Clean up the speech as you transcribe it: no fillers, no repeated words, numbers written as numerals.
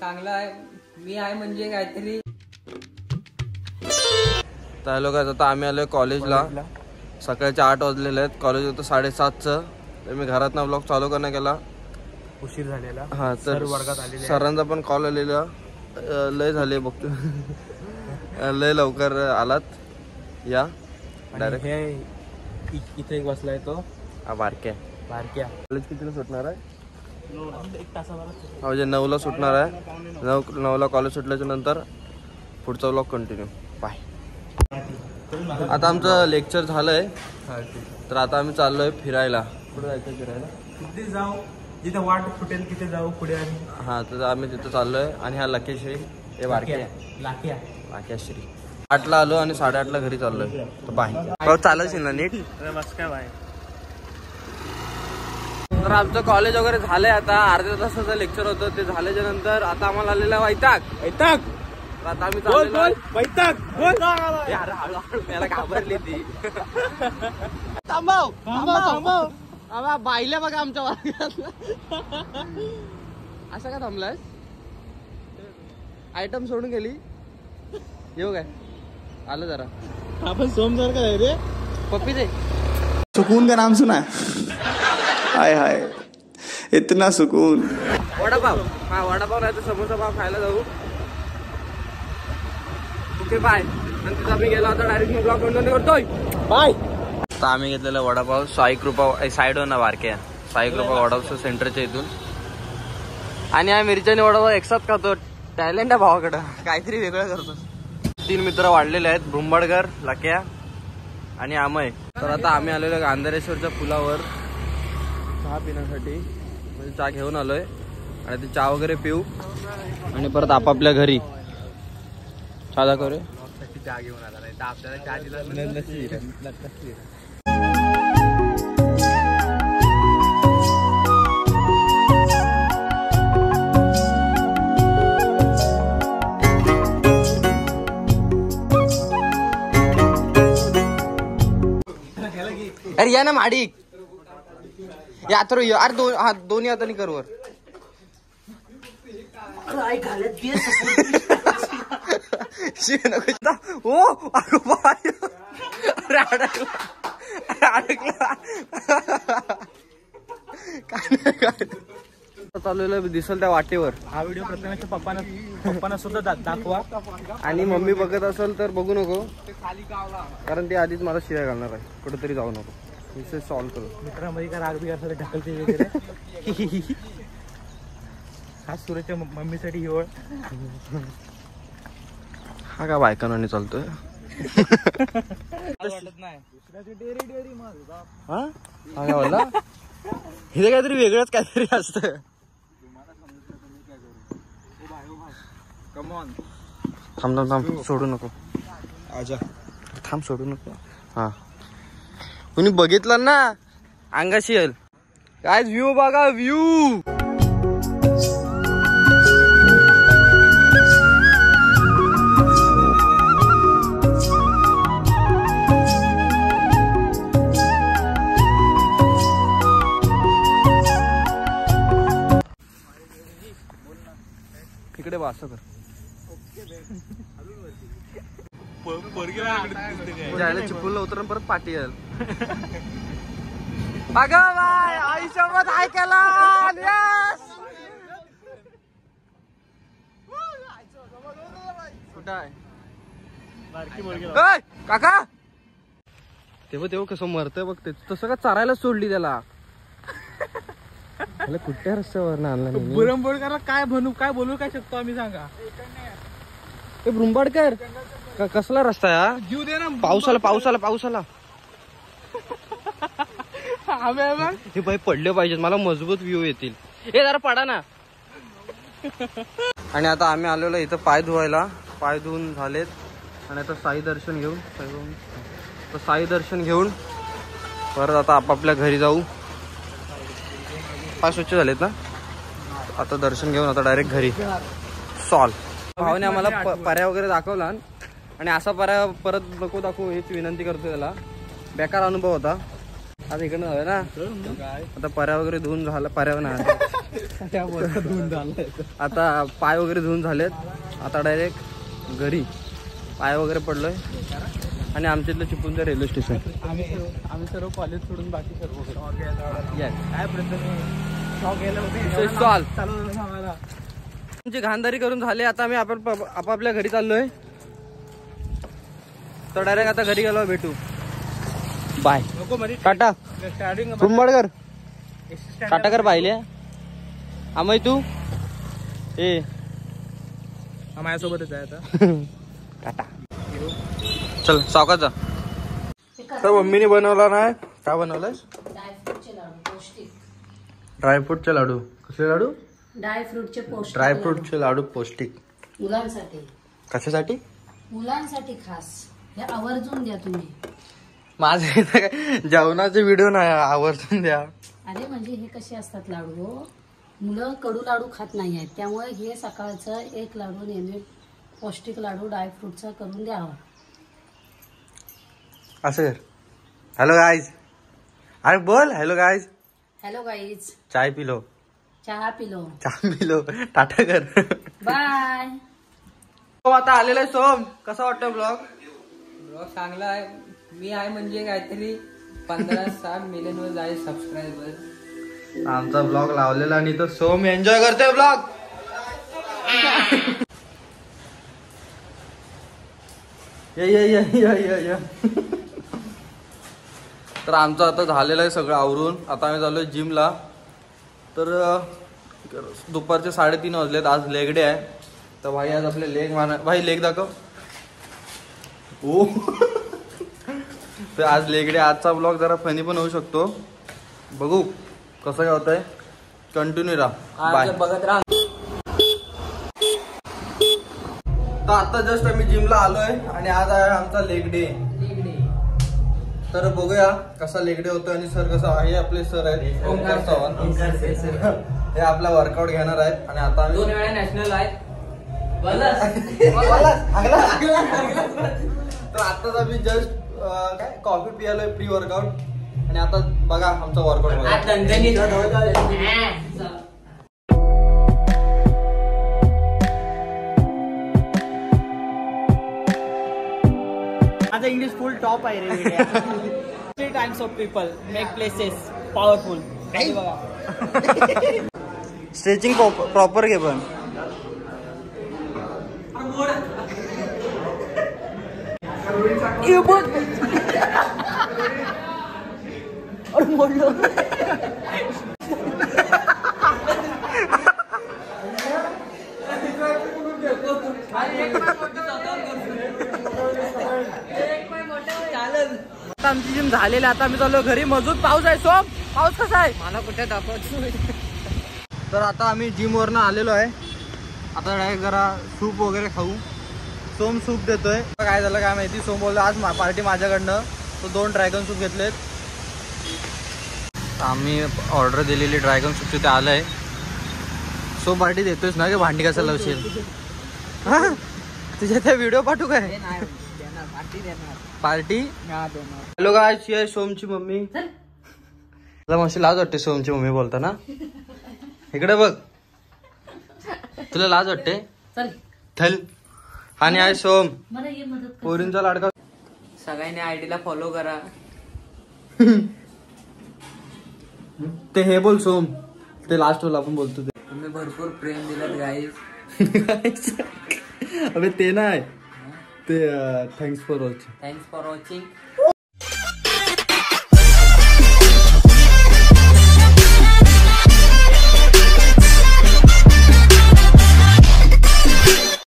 चांगला आहे मी आहे म्हणजे काहीतरी. तर लोक आता आम्ही आलोय कॉलेजला. सकाळचे 8 वाजलेले आहेत. कॉलेज होतं 7:30चं. तर मी घरात ना ब्लॉग चालू करणं केला, उशीर झालेला. हा तर सरांचा पण कॉल आलेला. लय झाले बघतो. लय लवकर आलात या डायरेक्ट. हे इथे एक बसलाय तो बारक्या. कॉलेज कितीला सुटणार आहे? 1 तासावर. म्हणजे 9ला सुटणार आहे. 9ला कॉलेज सुटल्याच्या नंतर पुढचा व्लॉग कंटिन्यू. बाय. आता आमचं लेक्चर झालंय तर आता आम्ही चाललोय फिरायला. कुठे जायचं फिरायला? तिथे जाऊ जिथे वाट फुटेल तिथे जाऊ पुढे. हा तर आम्ही तिथं चाललोय. आणि हा लकेश्री हे बारक्या लाक्याश्री. 8ला आलो आणि 8:30ला घरी चाललोय. तर बाय. चालायचं ना नीट बस काय बाय. तर आमचं कॉलेज वगैरे झालंय. आता अर्ध्या तासाचं लेक्चर होतं ते झाल्याच्या नंतर आता आम्हाला आलेला वैताग. आता आम्ही त्याला घाबरली ती. थांबव बाईला बघा आमच्या वर्गात. असं का थांबलाय? आयटम सोडून गेली. येऊ काय आलं जरा. आपण सोमवार का रे पप्पी दे. सुकून का नाम सुना? हाय हाय इतना सुकून. वडापाव. हा वडापाव नाही तर समोसा पाव खायला जाऊ. Okay bye. आणि तिथं आम्ही गेलो आता डायरेक्ट मी ब्लॉग कंटिन्यू करतोय. बाय. आता आम्ही घेतलेला वडापाव साई कृपा साईड ना बारक्या साई कृपा वडापाव सेंटरच्या इथून. आणि हा मिरच्याने वडापाव एकसाथ खातो. टॅलेंट आहे भावाकडं. काहीतरी वेगळं करतो. 3 मित्र वाढलेले आहेत. भुंबाडकर, लक्या आणि अमय. तर आता आम्ही आलेलो गांधारेश्वरच्या पुलावर चहा पिण्यासाठी. म्हणजे चहा घेऊन आलोय आणि ते चहा वगैरे पिऊ आणि परत आपापल्या घरी. चहा दाखव रे. चहा घेऊन आला नाही तर आपल्याला चहा दिला. अरे या ना माडी या तर अरे दोन्ही हाताने कर वर. चालू दिसल त्या वाटेवर. हा व्हिडिओ प्रथमेशच्या पप्पांना सुद्धा दाखवा. आणि मम्मी बघत असेल तर बघू नको कारण ती आधीच मला शिवाय घालणार आहे. कुठेतरी जाऊ नको. विषय सॉल्व्ह करू. मित्रांमध्ये का राग बी असं ढकलते वगैरे. खास सुरेशच्या मम्मीसाठी हिवळ. हा का बायकांनी चालतोय. वाटत नाही. हा काय बोलला? हे काहीतरी वेगळंच काहीतरी असतं. थांब सोडू नको. थांब सोडू नको. हा कुणी बघितलं ना अंगाशी येईल. काय व्ह्यू बघा व्ह्यू. इकडे बस कर. जायला चिपळूणला उतरून परत पाठी येईल. अगं बाय आयुष्यात हाय केला. कुठं आहे काका? तेव्हा कसं मरतय बघते. तसं का चारायला सोडली त्याला. कुठल्या रस्त्यावर आणला बुरंबोडकरला काय बनू काय बोलू काय शकतो आम्ही सांगा. ते भुंबाडकर कसला रस्ता आहे? जीव दे ना. पावसाला हे बाई पडले पाहिजेत. मला मजबूत व्ह्यू येतील. हे जरा पडा ना. आणि आता आम्ही आलेलो इथं पाय धुवायला. पाय धुवून झालेत आणि आता साई दर्शन घेऊन परत आता आपापल्या घरी जाऊ. पाय स्वच्छ झालेत ना. आता दर्शन घेऊन आता डायरेक्ट घरी. भावाने आम्हाला पर्या वगैरे दाखवला आणि असा पर्या परत नको दाखवू हीच विनंती करतो त्याला. बेकार अनुभव होता. आता इकडनं जाऊया ना. आता पर्या वगैरे धुवून झाला. पर्या ना धुवून झालं. आता पाय वगैरे धुवून झालेत. आता डायरेक्ट घरी. पाय वगैरे पडलोय आणि आमच्या इथलं चिपळूणचं रेल्वे स्टेशन. आम्ही सर्व कॉलेज सोडून बाकी सर्व Yes. काय प्रत्येक स्टॉल चालू सांगायला. तुमची घाणदारी करून झाली. आता आम्ही आपापल्या घरी चाललोय. तर डायरेक्ट आता घरी गेलो. भेटू. बाय. नको मध्ये टाटा. स्टार्टिंग तुंबडकर टाटा कर पाहिले. आम्ही तू ए माझ्यासोबतच आहे आता. टाटा. चल सावकाश जा. तर मम्मीने बनवला नाही. काय बनवलंय? ड्रायफ्रूटचे लाडू. कसले लाडू? ड्रायफ्रूटचे पौष्टिक ड्रायफ्रूटचे लाडू पौष्टिक. मुलांसाठी. कशासाठी? मुलांसाठी खास. हे आवर्जून द्या तुम्ही. माझे इथं काय जेवणाचे व्हिडिओ नाही. आवर्जून द्या. अरे म्हणजे हे कसे असतात लाडू, मुलं कडू लाडू खात नाही आहेत, त्यामुळे हे सकाळचं एक लाडू नेहमी पौष्टिक लाडू ड्रायफ्रूटचा करून द्यावा. असं कर. Hello guys. अरे बोल. Hello guys. Hello guys. चाय पिलो. चहा पिलो. चहा पिलो. टाटा कर. बाय. आता आलेला आहे सोम. कसा वाटतं ब्लॉग? ब्लॉग चांगला आहे. मी आहे म्हणजे काहीतरी 15-16 मिलियन वर जाईल सबस्क्रायबर. आमचा ब्लॉग लावलेला आणि तो सोम एन्जॉय करतोय ब्लॉग. ये. तर आमचं आता झालेलं आहे सगळं आवरून. आता आम्ही चाललोय जिमला. तर दुपारचे 3:30 वाजलेत. आज लेग डे आहे. तर भाई आज आपले लेग भाई लेग दाखव. ओ तर आज लेग डे. आजचा ब्लॉग जरा फनी पण होऊ शकतो. बघू कसं काय होतंय. कंटिन्यू राहा. बाय. बघत राहा. तर आता जस्ट आम्ही जिमला आलोय आणि आज आहे आमचा लेग डे. तर बघूया कसा लेग डे होतोय. आणि सर कसं आहे. आपले सर आहेत ओंकार चव्हाण. हे आपला वर्कआउट घेणार आहेत. आणि आता 2 वेळा नॅशनल आहे. तर आताच आम्ही जस्ट काय कॉफी पियालोय प्री वर्कआउट. आणि आता बघा आमचा वर्कआउट बघा. माझा इंग्लिश फुल टॉप आहे रे. 3 times of people make places powerful. बघा स्ट्रेचिंग प्रॉपर घे पण. आता आमची जिम झालेली. आता आम्ही चाललो घरी. मजूत पाऊस आहे. सोम पाऊस कसा आहे मला कुठे दाखवतो. तर आता आम्ही जिम वरनं आलेलो आहे. आता डायरेक्ट जरा सूप वगैरे खाऊ. सोम सूप देतोय. काय झालं काय माहिती. सोम बोलला आज पार्टी माझ्याकडनं. तो 2 ड्रॅगन सूप घेतलेत. आम्ही ऑर्डर दिलेली ड्रॅगन सूप तिथे आलंय. सो पार्टी देतोयस ना की भांडी कसं लावशील. तुझ्या त्या व्हिडिओ पाठवू काय पार्टी. Hello guys. ही आहे सोमची मम्मी. तुला मशी लाज वाटते सोमची मम्मी बोलताना. इकडे बघ. तुला लाज वाटते. चल. आणि आहे सोम पोरींचा लाडका. सगळ्यांनी आयडीला फॉलो करा. ते हे बोल सोम. ते लास्ट वाला आपण बोलतो ते. तुम्ही भरपूर प्रेम दिलं गाईज. अबे ते नाही. ते thanks for watching. Thanks for watching.